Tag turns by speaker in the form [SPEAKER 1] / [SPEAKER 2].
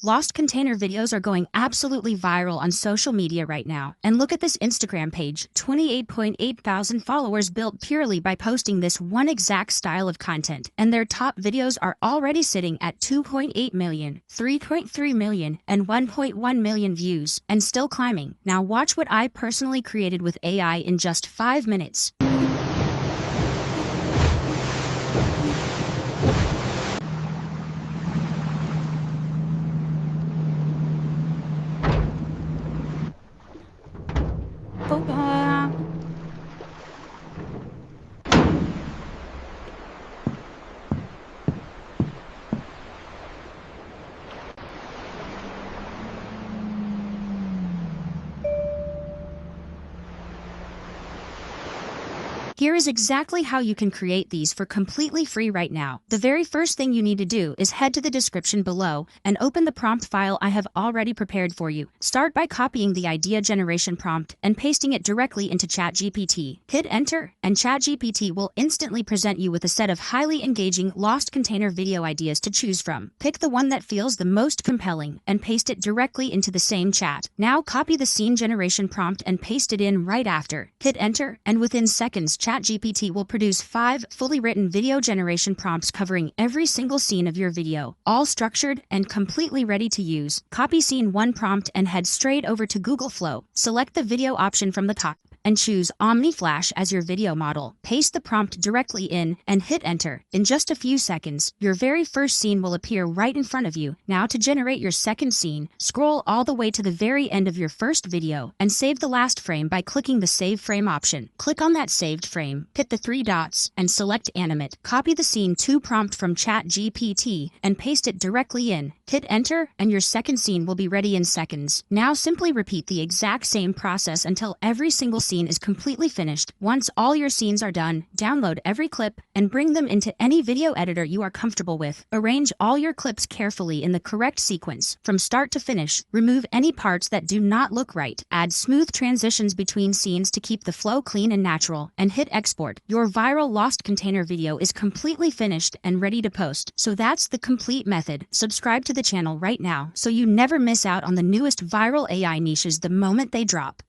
[SPEAKER 1] Lost container videos are going absolutely viral on social media right now. And look at this Instagram page, 28.8 thousand followers built purely by posting this one exact style of content. And their top videos are already sitting at 2.8 million, 3.3 million, and 1.1 million views, and still climbing. Now watch what I personally created with AI in just 5 minutes. Bye. Here is exactly how you can create these for completely free right now. The very first thing you need to do is head to the description below and open the prompt file I have already prepared for you. Start by copying the idea generation prompt and pasting it directly into ChatGPT. Hit enter, and ChatGPT will instantly present you with a set of highly engaging lost container video ideas to choose from. Pick the one that feels the most compelling and paste it directly into the same chat. Now copy the scene generation prompt and paste it in right after. Hit enter, and within seconds, ChatGPT will produce 5 fully written video generation prompts covering every single scene of your video, all structured and completely ready to use. Copy scene 1 prompt and head straight over to Google Flow. Select the video option from the top and choose OmniFlash as your video model. Paste the prompt directly in and hit enter. In just a few seconds, your very first scene will appear right in front of you. Now to generate your second scene, scroll all the way to the very end of your first video and save the last frame by clicking the Save Frame option. Click on that saved frame, hit the 3 dots, and select Animate. Copy the scene 2 prompt from ChatGPT and paste it directly in. Hit enter, and your second scene will be ready in seconds. Now simply repeat the exact same process until every single scene is completely finished. Once all your scenes are done, download every clip and bring them into any video editor you are comfortable with. Arrange all your clips carefully in the correct sequence, from start to finish. Remove any parts that do not look right. Add smooth transitions between scenes to keep the flow clean and natural, and hit export. Your viral lost container video is completely finished and ready to post. So that's the complete method. Subscribe to the channel right now so you never miss out on the newest viral AI niches the moment they drop.